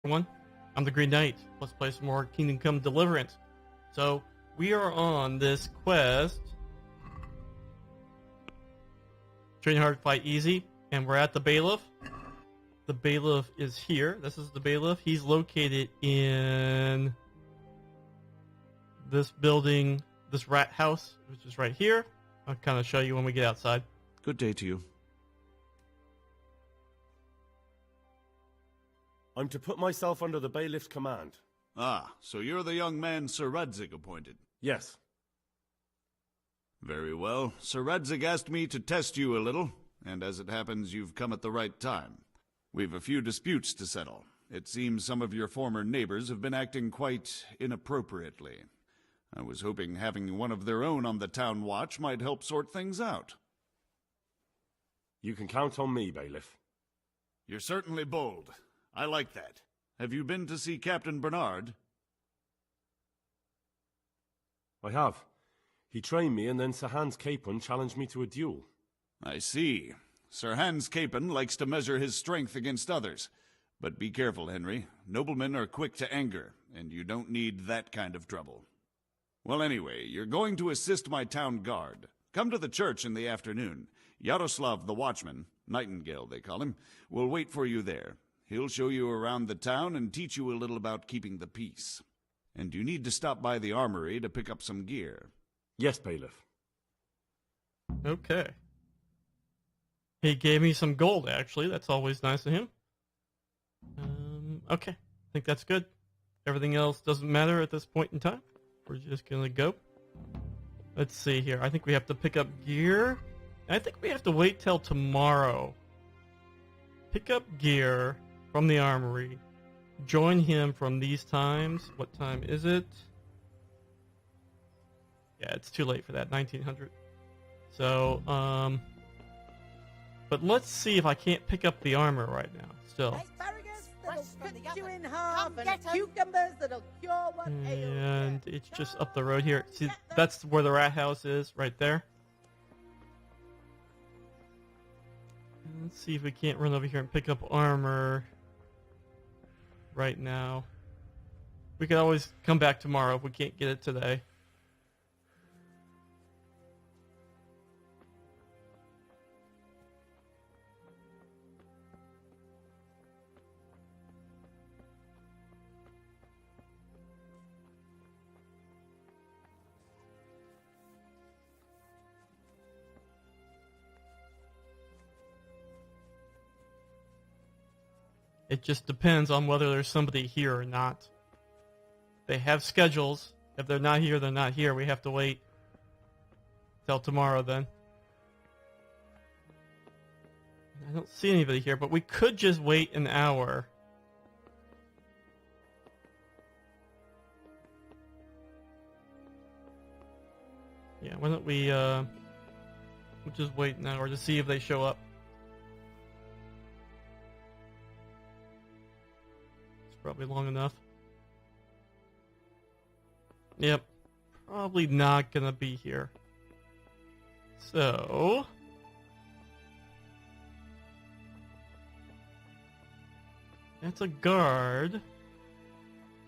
Everyone, I'm the Green Knight. Let's play some more Kingdom Come Deliverance. So, we are on this quest. Train hard, fight easy. And we're at the bailiff. The bailiff is here. This is the bailiff. He's located in this building, this rat house, which is right here. I'll kind of show you when we get outside. Good day to you. I'm to put myself under the bailiff's command. Ah, so you're the young man Sir Radzig appointed. Yes. Very well. Sir Radzig asked me to test you a little, and as it happens, you've come at the right time. We've a few disputes to settle. It seems some of your former neighbors have been acting quite inappropriately. I was hoping having one of their own on the town watch might help sort things out. You can count on me, bailiff. You're certainly bold. I like that. Have you been to see Captain Bernard? I have. He trained me, and then Sir Hans Capon challenged me to a duel. I see. Sir Hans Capon likes to measure his strength against others. But be careful, Henry. Noblemen are quick to anger, and you don't need that kind of trouble. Well, anyway, you're going to assist my town guard. Come to the church in the afternoon. Yaroslav the watchman, Nightingale they call him, will wait for you there. He'll show you around the town and teach you a little about keeping the peace. And you need to stop by the armory to pick up some gear. Yes, bailiff. Okay. He gave me some gold, actually. That's always nice of him. Okay. I think that's good. Everything else doesn't matter at this point in time. We're just going to go. Let's see here. I think we have to pick up gear. I think we have to wait till tomorrow. Pick up gear from the armory. Join him from these times. What time is it? Yeah, it's too late for that. 1900. So, but let's see if I can't pick up the armor right now. Still. Asparagus that'll cut you in half, and cucumbers that'll cure what ails you. And it's just up the road here. See, that's where the rat house is, right there. Let's see if we can't run over here and pick up armor right now. We could always come back tomorrow if we can't get it today. It just depends on whether there's somebody here or not. They have schedules. If they're not here, they're not here. We have to wait till tomorrow then. I don't see anybody here, but we could just wait an hour. Yeah, why don't we'll just wait an hour to see if they show up. Probably long enough. Yep. Probably not gonna be here. So that's a guard.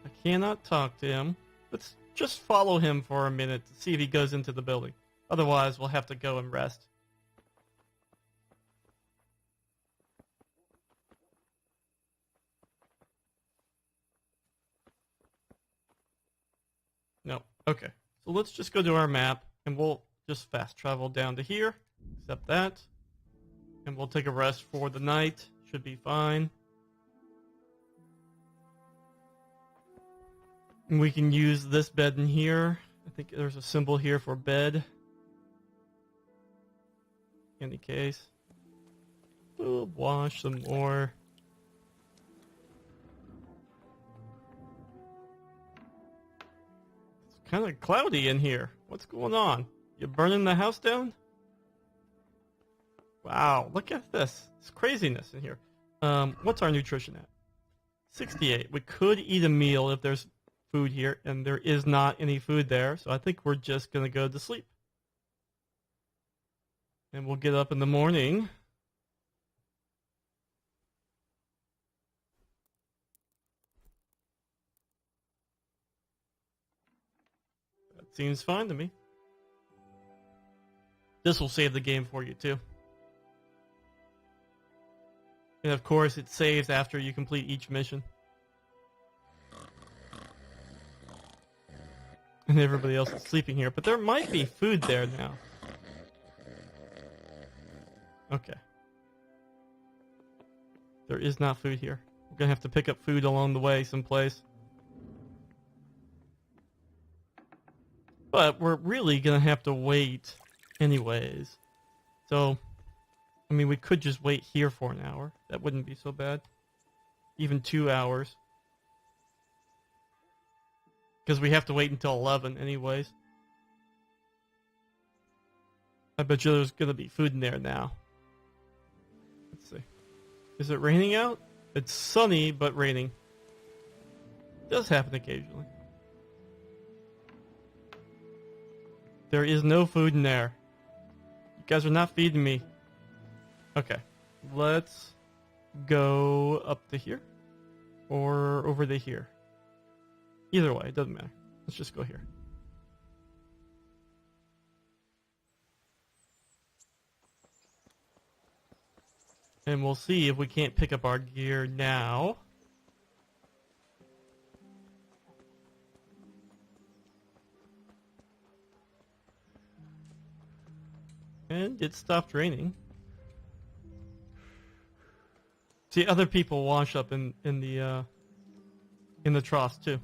I cannot talk to him. Let's just follow him for a minute to see if he goes into the building. Otherwise, we'll have to go and rest. No. Okay. So let's just go to our map, and we'll just fast travel down to here. Accept that. And we'll take a rest for the night. Should be fine. And we can use this bed in here. I think there's a symbol here for bed. In any case. We'll wash some more. Kind of cloudy in here. What's going on? You burning the house down? Wow, look at this. It's craziness in here. What's our nutrition at? 68. We could eat a meal if there's food here, and there is not any food there, so I think we're just going to go to sleep. And we'll get up in the morning. Seems fine to me. This will save the game for you, too. And of course, it saves after you complete each mission. And everybody else is sleeping here, but there might be food there now. Okay. There is not food here. We're gonna have to pick up food along the way someplace. But we're really gonna have to wait anyways. So, I mean, we could just wait here for an hour. That wouldn't be so bad. Even 2 hours. Because we have to wait until 11 anyways. I bet you there's going to be food in there now. Let's see. Is it raining out? It's sunny, but raining. It does happen occasionally. There is no food in there. You guys are not feeding me. Okay. Let's go up to here. Or over to here. Either way, it doesn't matter. Let's just go here. And we'll see if we can't pick up our gear now. And it stopped raining. See, other people wash up in the troughs too.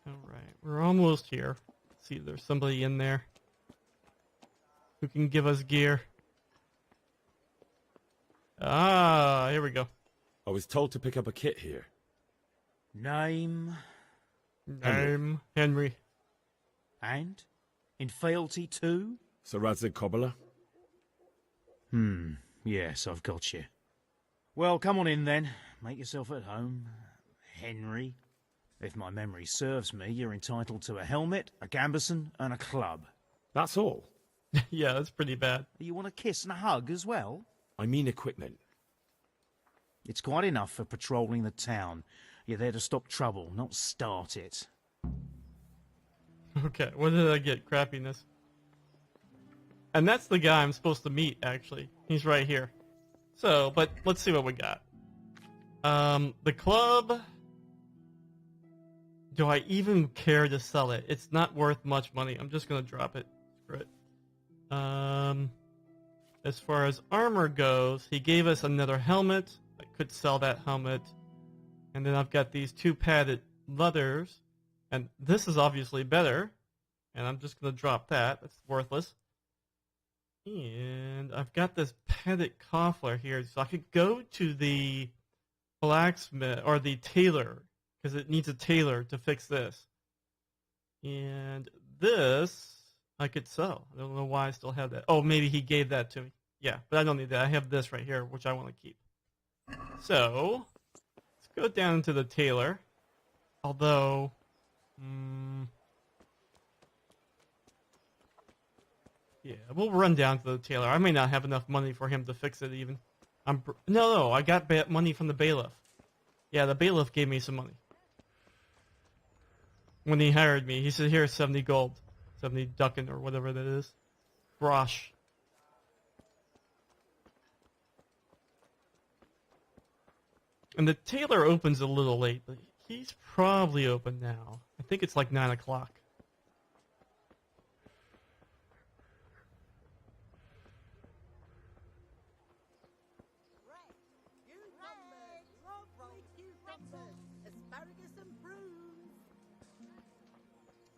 Alright, we're almost here. Let's see if there's somebody in there who can give us gear. Ah, here we go. I was told to pick up a kit here. Name Henry. and in fealty too? Sir Radzig Cobbler? Yes, I've got you. Well, come on in then. Make yourself at home, Henry. If my memory serves me, you're entitled to a helmet, a gambeson, and a club. That's all? Yeah, that's pretty bad. You want a kiss and a hug as well? I mean equipment. It's quite enough for patrolling the town. You're there to stop trouble, not start it. Okay, what did I get? Crappiness. And that's the guy I'm supposed to meet, actually. He's right here. So, but let's see what we got. The club... Do I even care to sell it? It's not worth much money. I'm just going to drop it. Screw it. As far as armor goes, he gave us another helmet. I could sell that helmet. And then I've got these 2 padded leathers. And this is obviously better. And I'm just going to drop that. That's worthless. And I've got this padded coffler here. So I could go to the blacksmith or the tailor. Because it needs a tailor to fix this. And this I could sell. I don't know why I still have that. Oh, maybe he gave that to me. Yeah, but I don't need that. I have this right here, which I want to keep. So, let's go down to the tailor. Although, yeah, we'll run down to the tailor. I may not have enough money for him to fix it even. No, I got money from the bailiff. Yeah, the bailiff gave me some money. When he hired me, he said, here's 70 gold. 70 ducats or whatever that is. Grosh. And the tailor opens a little late, but he's probably open now. I think it's like 9 o'clock.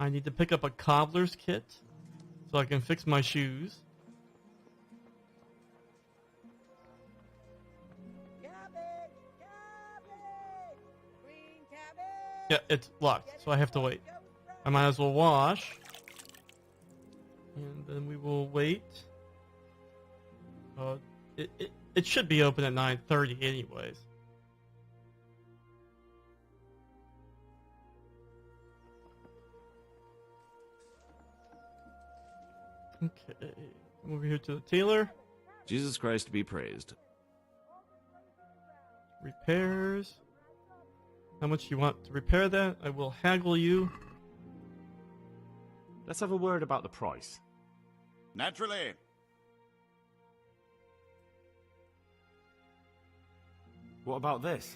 I need to pick up a cobbler's kit so I can fix my shoes. Cabbage! Cabbage! Green cabbage! Yeah, it's locked, so I have to wait. I might as well wash. And then we will wait It should be open at 9:30 anyways. Okay, over here to the tailor. Jesus Christ be praised. Repairs. How much you want to repair that? I will haggle you. Let's have a word about the price. Naturally. What about this?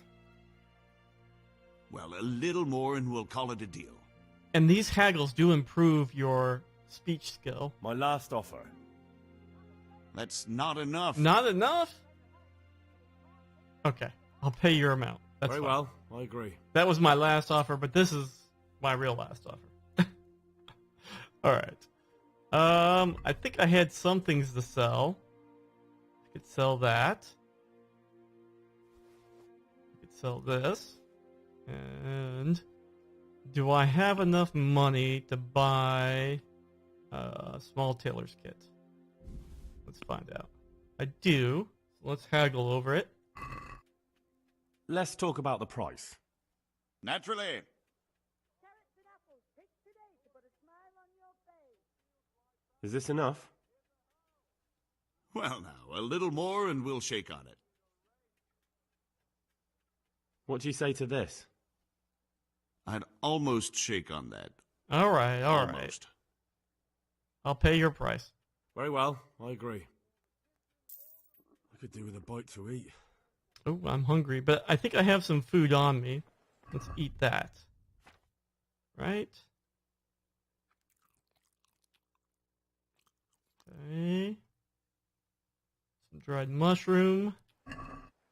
Well, a little more and we'll call it a deal. And these haggles do improve your speech skill. My last offer. That's not enough. Not enough? Okay, I'll pay your amount. That's Very fine. well, I agree. That was my last offer, but this is my real last offer. Alright. I think I had some things to sell. I could sell that. I could sell this. And do I have enough money to buy a small tailor's kit? Let's find out. I do. So let's haggle over it. Let's talk about the price. Naturally. Is this enough? Well, now, a little more and we'll shake on it. What do you say to this? I'd almost shake on that. Alright, alright. Almost. I'll pay your price. Very well, I agree. I could do with a bite to eat. Oh, I'm hungry, but I think I have some food on me. Let's eat that. Right? Okay. Some dried mushroom.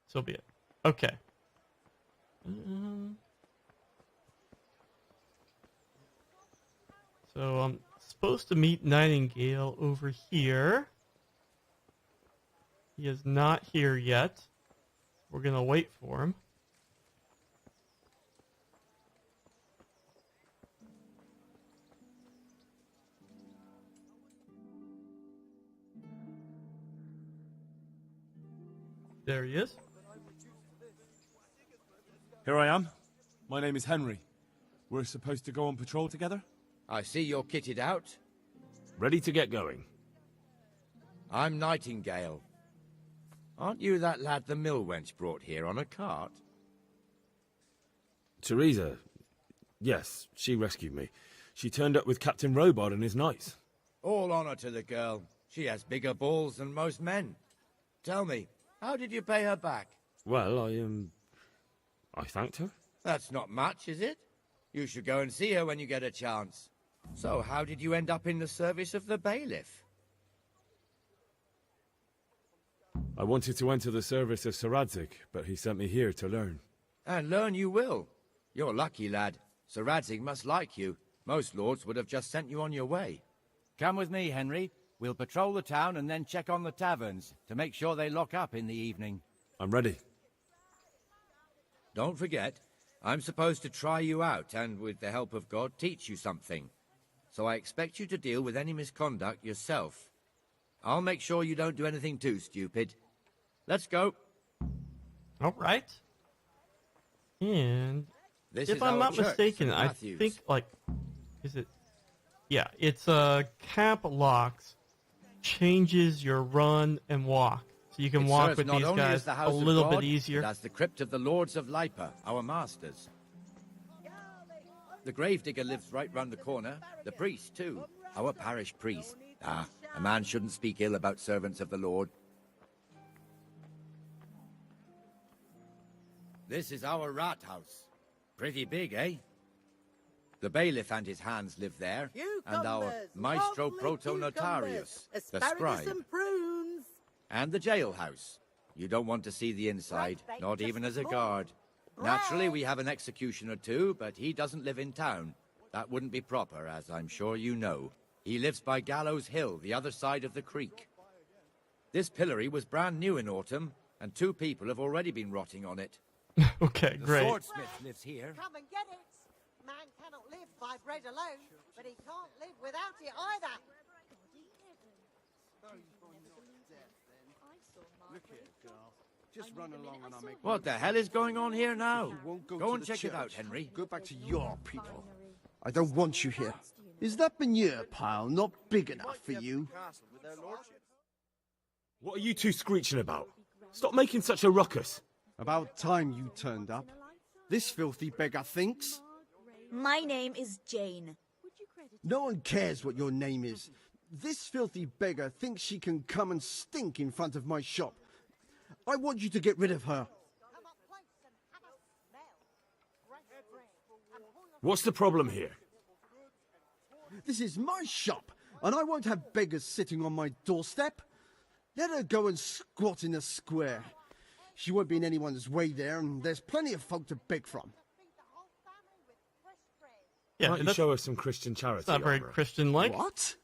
So be it. Okay. So I'm supposed to meet Nightingale over here. He is not here yet. We're gonna wait for him. There he is. Here I am. My name is Henry. We're supposed to go on patrol together? I see you're kitted out. Ready to get going. I'm Nightingale. Aren't you that lad the mill wench brought here on a cart? Teresa. Yes, she rescued me. She turned up with Captain Robard and his knights. All honor to the girl. She has bigger balls than most men. Tell me, how did you pay her back? Well, I thanked her. That's not much, is it? You should go and see her when you get a chance. So, how did you end up in the service of the bailiff? I wanted to enter the service of Sir Radzig, but he sent me here to learn. And learn you will. You're lucky, lad. Sir Radzig must like you. Most lords would have just sent you on your way. Come with me, Henry. We'll patrol the town and then check on the taverns to make sure they lock up in the evening. I'm ready. Don't forget, I'm supposed to try you out and, with the help of God, teach you something. So I expect you to deal with any misconduct yourself. I'll make sure you don't do anything too stupid. Let's go. All right. And This if is I'm our not church, mistaken, St. I Matthew's. think, like, is it? Yeah, it's cap locks changes your run and walk. So you can It walk serves with not these only guys as the a house of little God, bit easier. but as the crypt of the Lords of Lipa, our masters. The gravedigger lives right round the corner. The priest, too. Our parish priest. Ah, a man shouldn't speak ill about servants of the Lord. This is our rat house. Pretty big, eh? The bailiff and his hands live there, and our Cucumbers, maestro lovely proto-notarius, cucumbers, the asparagus scribe. and prunes. And the jailhouse. You don't want to see the inside, Right, not just even as a before. guard. Naturally, we have an executioner too, but he doesn't live in town. That wouldn't be proper, as I'm sure you know. He lives by Gallows Hill, the other side of the creek. This pillory was brand new in autumn, and 2 people have already been rotting on it. Okay, The great. swordsmith lives here. Come and get it. Man cannot live by bread alone, but he can't live without it either. Just run along and I'll make... What the hell is going on here now? won't Go to and the check it church, out, Henry. Go back to your people. I don't want you here. Is that manure pile not big enough for you? What are you two screeching about? Stop making such a ruckus. About time you turned up. This filthy beggar thinks. My name is Jane. No one cares what your name is. This filthy beggar thinks she can come and stink in front of my shop. I want you to get rid of her. What's the problem here? This is my shop, and I won't have beggars sitting on my doorstep. Let her go and squat in the square. She won't be in anyone's way there, and there's plenty of folk to beg from. Yeah, Why don't you show us some Christian charity? It's not very Armorer? Christian-like. What?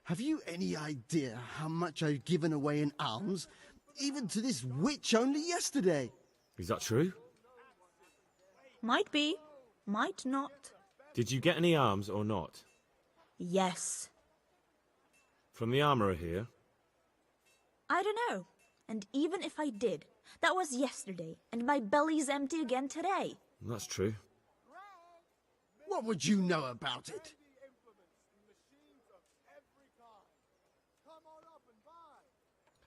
Have you any idea how much I've given away in alms, even to this witch only yesterday? Is that true? Might be, might not. Did you get any arms or not? Yes. From the armourer here? I don't know. And even if I did, that was yesterday, and my belly's empty again today. That's true. What would you know about it?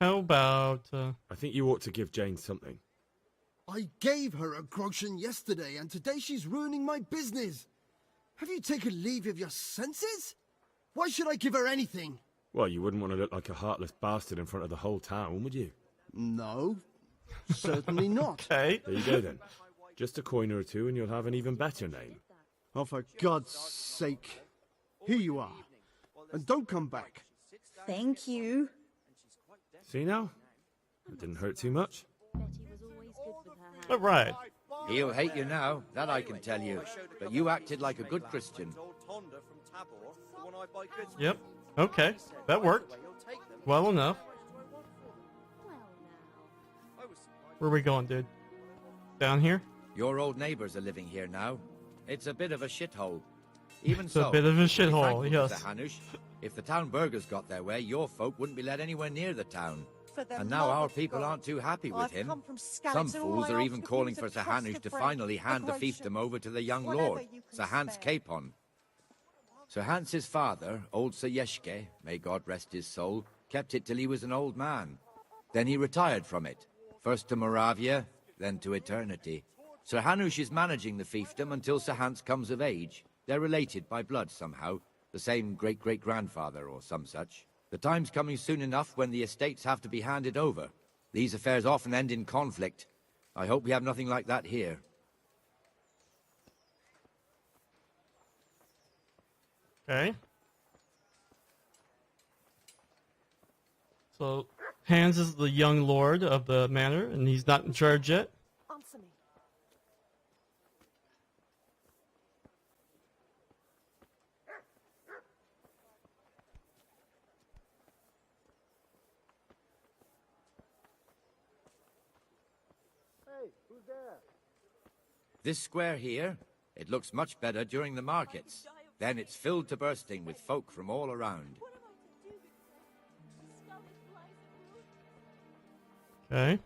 How about... I think you ought to give Jane something. I gave her a groschen yesterday, and today she's ruining my business. Have you taken leave of your senses? Why should I give her anything? Well, you wouldn't want to look like a heartless bastard in front of the whole town, would you? No, certainly not. Okay. There you go then. Just a coin or two and you'll have an even better name. Oh, for God's sake. Here you are. And don't come back. Thank you. See now? It didn't hurt too much. All right. He'll hate you now, that I can tell you. But you acted like a good Christian. Yep. Okay. That worked. Well enough. Where are we going, dude? Down here? Your old neighbors are living here now. It's a bit of a shithole. Even It's so, a bit of a to be shithole, frank, yes. Mr. Hanush, if the town burghers got their way, your folk wouldn't be let anywhere near the town. For the And now love our of people God, aren't too happy with I've him. come from Some Skalitz, and all fools I are ask even of you calling is for a Sir crust Hanush of to bread, finally a hand the groschen, fiefdom over to the young whatever lord, you can Sir Hans spare. Capon. Sir Hans's father, old Sir Yeshke, may God rest his soul, kept it till he was an old man. Then he retired from it, first to Moravia, then to eternity. Sir Hanush is managing the fiefdom until Sir Hans comes of age. They're related by blood somehow, the same great-great-grandfather or some such. The time's coming soon enough when the estates have to be handed over. These affairs often end in conflict. I hope we have nothing like that here. Okay. So, Hans is the young lord of the manor, and he's not in charge yet. Answer me. This square here, it looks much better during the markets. Then it's filled to bursting with folk from all around. Okay.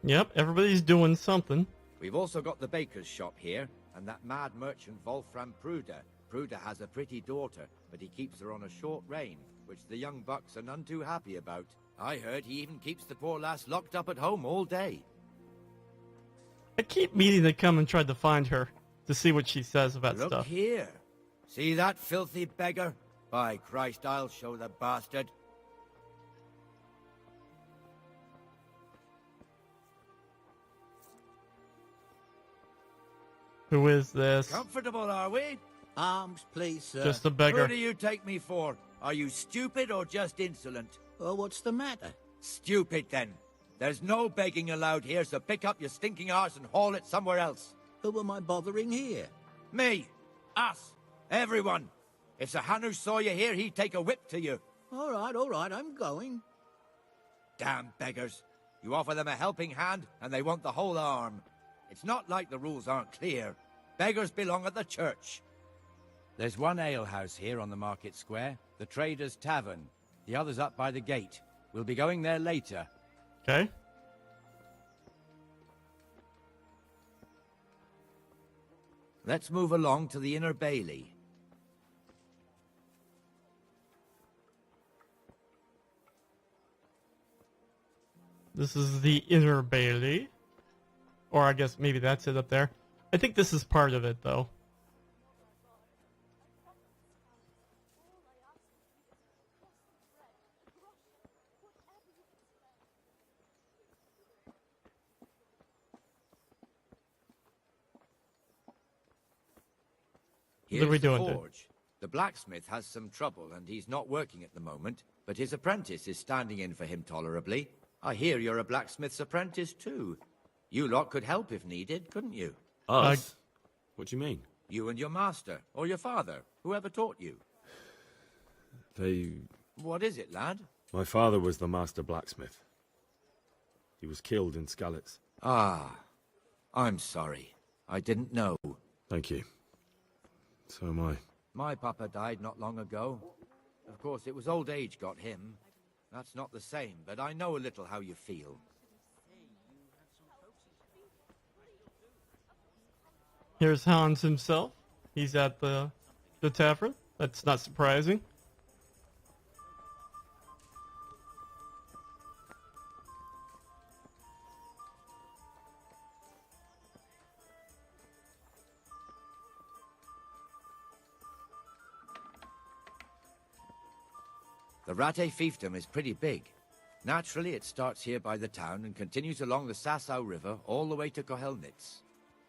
Yep, everybody's doing something. We've also got the baker's shop here, and that mad merchant Wolfram Pruder. Pruder has a pretty daughter, but he keeps her on a short rein, which the young bucks are none too happy about. I heard he even keeps the poor lass locked up at home all day. I keep meaning to come and try to find her to see what she says about Look stuff. here. See that filthy beggar? By Christ, I'll show the bastard. Who is this? Comfortable, are we? Arms, please, sir. Just a beggar. Who do you take me for? Are you stupid or just insolent? Oh, what's the matter? Stupid, then. There's no begging allowed here, so pick up your stinking arse and haul it somewhere else. Who am I bothering here? Me. Us. Everyone. If Sir Hanush saw you here, he'd take a whip to you. All right, I'm going. Damn beggars. You offer them a helping hand, and they want the whole arm. It's not like the rules aren't clear. Beggars belong at the church. There's one alehouse here on the market square, the Trader's Tavern. The other's up by the gate. We'll be going there later. Okay. Let's move along to the Inner Bailey. This is the Inner Bailey. Or I guess maybe that's it up there. I think this is part of it, though. Here's What are we the doing, dude? forge. The blacksmith has some trouble, and he's not working at the moment, but his apprentice is standing in for him tolerably. I hear you're a blacksmith's apprentice, too. You lot could help if needed, couldn't you? Us? What do you mean? You and your master, or your father, whoever taught you. They... What is it, lad? My father was the master blacksmith. He was killed in Skalitz. Ah, I'm sorry. I didn't know. Thank you. So am I. My papa died not long ago. Of course, it was old age got him. That's not the same, but I know a little how you feel. Here's Hans himself. He's at the tavern. That's not surprising. The Rate fiefdom is pretty big. Naturally, it starts here by the town and continues along the Sasau River all the way to Kohelnitz.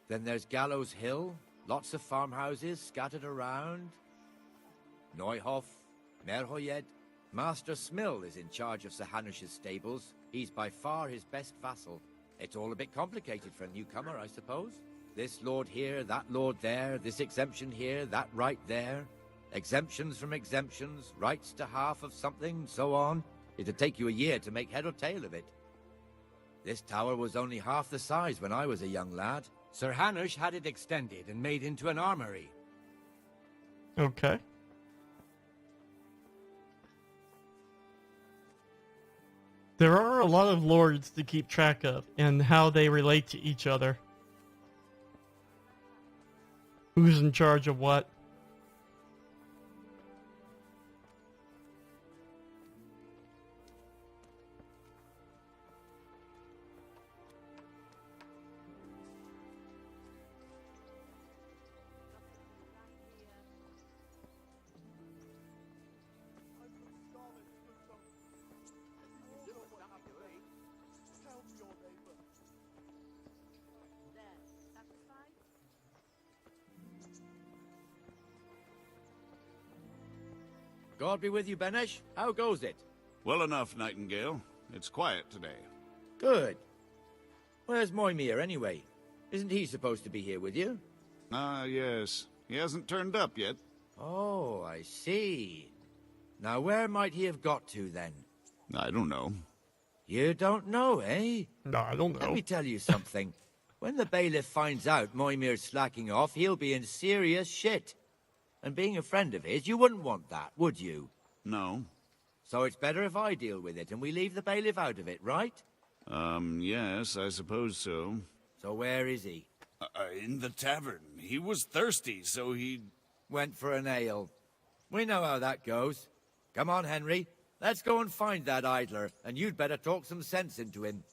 Then there's Gallows Hill, lots of farmhouses scattered around. Neuhof, Merhoyed. Master Smill is in charge of Sir Hanush's stables. He's by far his best vassal. It's all a bit complicated for a newcomer, I suppose. This lord here, that lord there, this exemption here, that right there. Exemptions from exemptions, rights to half of something, so on. It'd take you a year to make head or tail of it. This tower was only half the size when I was a young lad. Sir Hanush had it extended and made into an armory. Okay. There are a lot of lords to keep track of and how they relate to each other. Who's in charge of what? God be with you, Benesh. How goes it? Well enough, Nightingale. It's quiet today. Good. Where's Moimir, anyway? Isn't he supposed to be here with you? Ah, yes. He hasn't turned up yet. Oh, I see. Now, where might he have got to, then? I don't know. You don't know, eh? No, I don't know. Let me tell you something. When the bailiff finds out Moimir's slacking off, he'll be in serious shit. And being a friend of his, you wouldn't want that, would you? No. So it's better if I deal with it and we leave the bailiff out of it, right? Yes, I suppose so. So where is he? In the tavern. He was thirsty, so he... Went for an ale. We know how that goes. Come on, Henry. Let's go and find that idler, and you'd better talk some sense into him.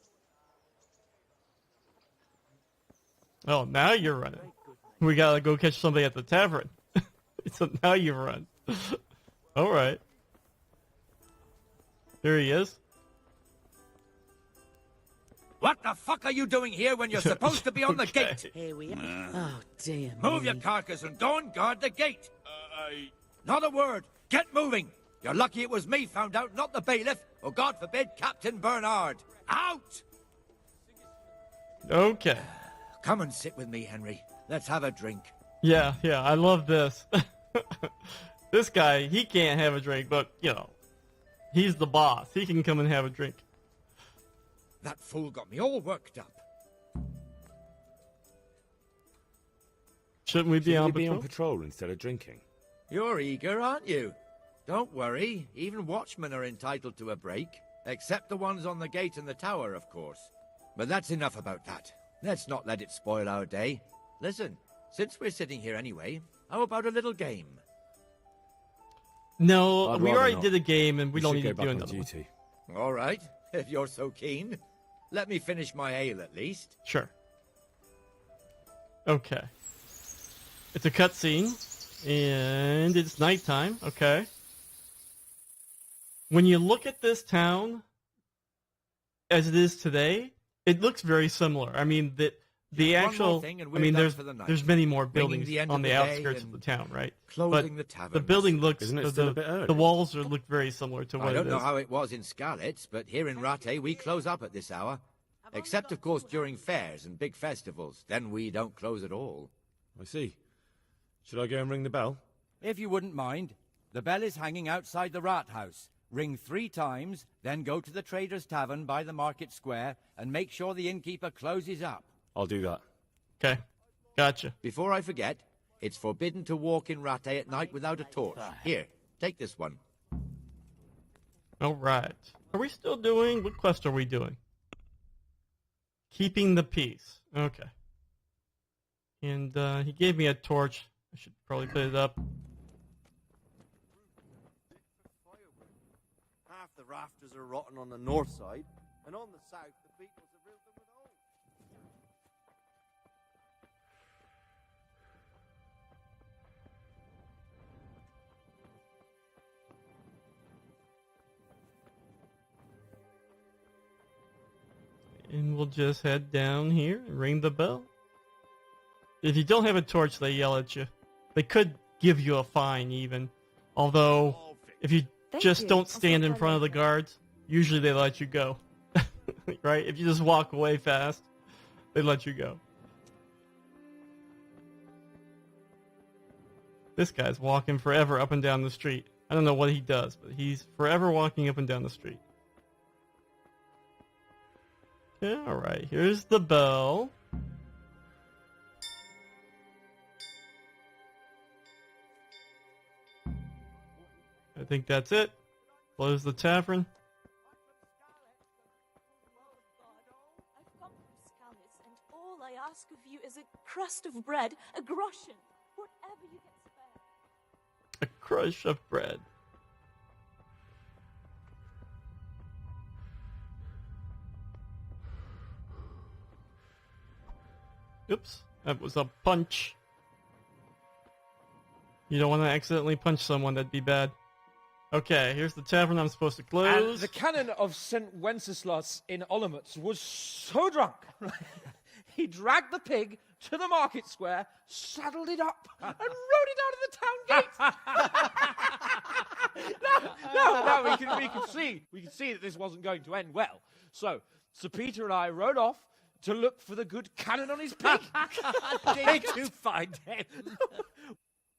Oh, now you're running. We gotta go catch somebody at the tavern. So now you run. Alright. There he is. What the fuck are you doing here when you're supposed to be on the gate? Here we are. Oh, dear Move me. your carcass and go and guard the gate. Not a word. Get moving. You're lucky it was me found out, not the bailiff, or God forbid, Captain Bernard. Out! Okay. Come and sit with me, Henry. Let's have a drink. Yeah, I love this. This guy, he can't have a drink, but, you know, he's the boss. He can come and have a drink. That fool got me all worked up. Shouldn't we be on Should we be patrol? on patrol instead of drinking? You're eager, aren't you? Don't worry, even watchmen are entitled to a break. Except the ones on the gate and the tower, of course. But that's enough about that. Let's not let it spoil our day. Listen, since we're sitting here anyway, how about a little game? No, I'd we rather already not. did a game, and we don't should need go to do back on another one. duty. All right, if you're so keen. Let me finish my ale at least. Sure. Okay. It's a cutscene, and it's nighttime. Okay. When you look at this town as it is today, it looks very similar. I mean, the Just one actual. more thing and we're I mean, done there's for the night. there's many more Bringing buildings the end on of the the day outskirts of and the town, right? closing But the tavern. the building looks. Isn't it the, still a bit early? the walls look very similar to what I don't it know is. how it was in Scarlet, but here in Rattay we close up at this hour. Except, of course, during fairs and big festivals. Then we don't close at all. I see. Should I go and ring the bell? If you wouldn't mind, the bell is hanging outside the rat house. Ring 3 times, then go to the Trader's Tavern by the market square and make sure the innkeeper closes up. I'll do that. Okay, gotcha. Before I forget, it's forbidden to walk in Rattay at night without a torch. Here, take this one. All right. Are we still doing? What quest are we doing? Keeping the peace. Okay. And he gave me a torch. I should probably put it up. Half the rafters are rotten on the north side, and on the south, the beetles have ruined them with holes. And we'll just head down here and ring the bell. If you don't have a torch, they yell at you. They could give you a fine even. Although, if you Thank just you. don't I'll stand take in that front of the later. guards, usually they let you go. Right? If you just walk away fast, they let you go. This guy's walking forever up and down the street. I don't know what he does, but he's forever walking up and down the street. Okay, alright, here's the bell. I think that's it. Close the tavern. I've come from Scallis, and all I ask of you is a crust of bread, a groschen, whatever you can spare. A crush of bread. Oops, that was a punch. You don't want to accidentally punch someone, that'd be bad. Okay, here's the tavern I'm supposed to And close. the canon of St. Wenceslas in Olomouc was so drunk, he dragged the pig to the market square, saddled it up, and rode it out of the town gate. no, we can see that this wasn't going to end well. So, Sir Peter and I rode off to look for the good canon on his pig. Did you find him?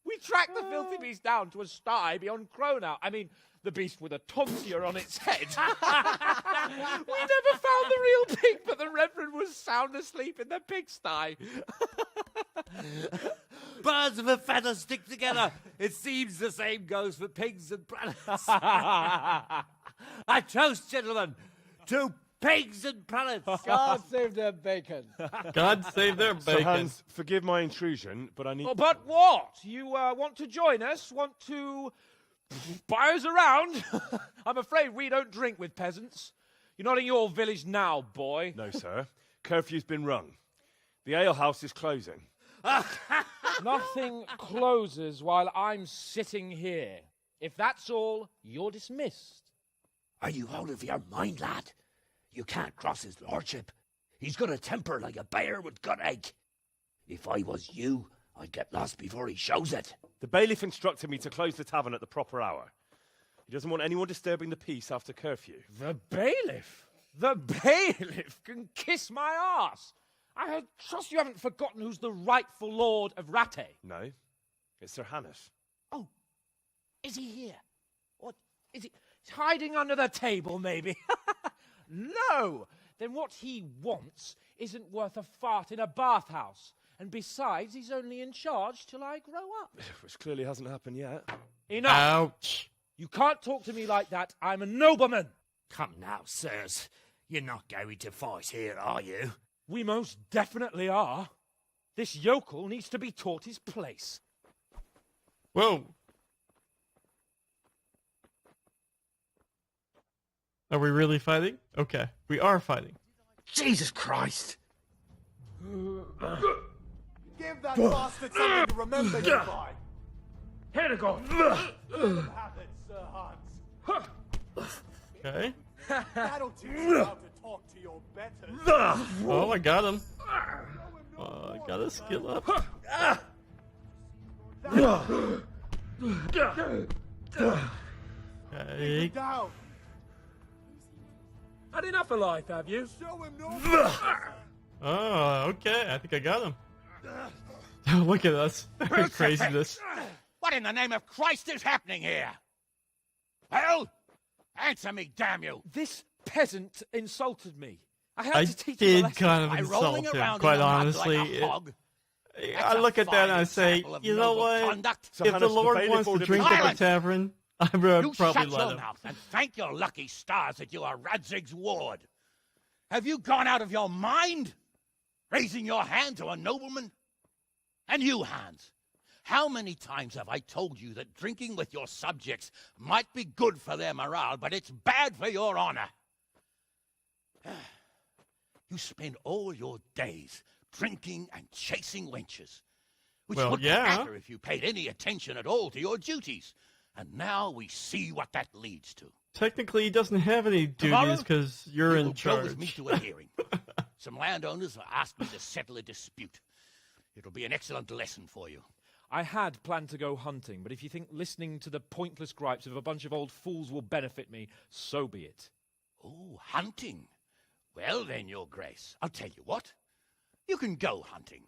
We tracked the filthy beast down to a sty beyond Cronau. I mean, the beast with a tonsure on its head. We never found the real pig, but the Reverend was sound asleep in the pigsty. Birds of a feather stick together. It seems the same goes for pigs and prelates. I toast, gentlemen, to pigs and prelates. God save their bacon. God save their Sir bacon. Hans, forgive my intrusion, but I need... Oh, but what? You want to join us? Want to buy us around? I'm afraid we don't drink with peasants. You're not in your village now, boy. No, sir. Curfew's been rung. The alehouse is closing. Nothing closes while I'm sitting here. If that's all, you're dismissed. Are you out of your mind, lad? You can't cross his lordship. He's got a temper like a bear with gut ache. If I was you, I'd get lost before he shows it. The bailiff instructed me to close the tavern at the proper hour. He doesn't want anyone disturbing the peace after curfew. The bailiff? The bailiff can kiss my arse. I trust you haven't forgotten who's the rightful lord of Rattay. No, it's Sir Hannes. Oh, is he here? What, is he? He's hiding under the table, maybe? No, then what he wants isn't worth a fart in a bathhouse. And besides, he's only in charge till I grow up. Which clearly hasn't happened yet. Enough! Ouch. You can't talk to me like that. I'm a nobleman. Come now, sirs. You're not going to fight here, are you? We most definitely are. This yokel needs to be taught his place. Whoa. Are we really fighting? Okay, we are fighting. Jesus Christ! Give that bastard something to remember you by. Here to go. Have it, Sir Hans. Okay. That'll teach you how to talk to your betters. Oh, I got him. I got his skill up. Okay. Down. Had enough of life, have you? Show him no. Oh, okay. I think I got him. Look at us. Craziness. What in the name of Christ is happening here? Well, answer me, damn you! This peasant insulted me. I had I to teach him a did lesson. kind of By insult rolling him, around quite in the mud honestly. like a hog. I look at that and I say, you know what? If the Lord wants to drink at the tavern, I would You probably shut let your him. mouth and thank your lucky stars that you are Radzig's ward. Have you gone out of your mind? Raising your hand to a nobleman? And you, Hans, how many times have I told you that drinking with your subjects might be good for their morale, but it's bad for your honor? You spend all your days drinking and chasing wenches, which Well, wouldn't yeah. matter if you paid any attention at all to your duties. And now we see what that leads to. Technically, he doesn't have any Tomorrow, duties because you're you in will go charge. with me to a hearing. Some landowners have asked me to settle a dispute. It'll be an excellent lesson for you. I had planned to go hunting, but if you think listening to the pointless gripes of a bunch of old fools will benefit me, so be it. Oh, hunting. Well then, Your Grace, I'll tell you what. You can go hunting.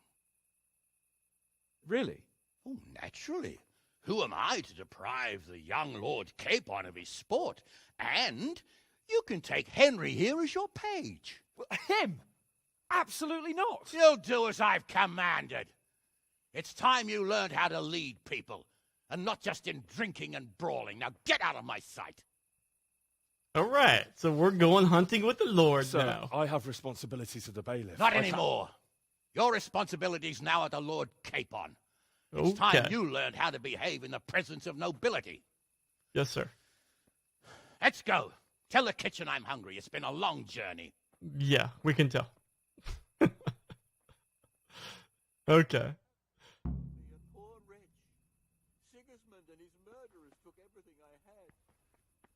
Really? Oh, naturally. Who am I to deprive the young Lord Capon of his sport? And you can take Henry here as your page. Him? Absolutely not. You'll do as I've commanded. It's time you learned how to lead people, and not just in drinking and brawling. Now get out of my sight. All right, so we're going hunting with the Lord Sir, now. I have responsibilities to the bailiff. Not anymore. Your responsibilities now are the Lord Capon. It's time Okay. you learned how to behave in the presence of nobility. Yes, sir. Let's go. Tell the kitchen I'm hungry. It's been a long journey. Yeah, we can tell. Okay.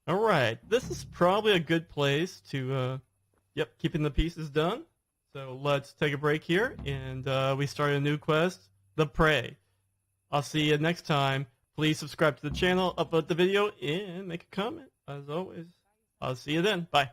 All right, this is probably a good place to, keeping the pieces done. So let's take a break here, and we start a new quest, The Prey. I'll see you next time. Please subscribe to the channel, upload the video, and make a comment. As always, I'll see you then. Bye.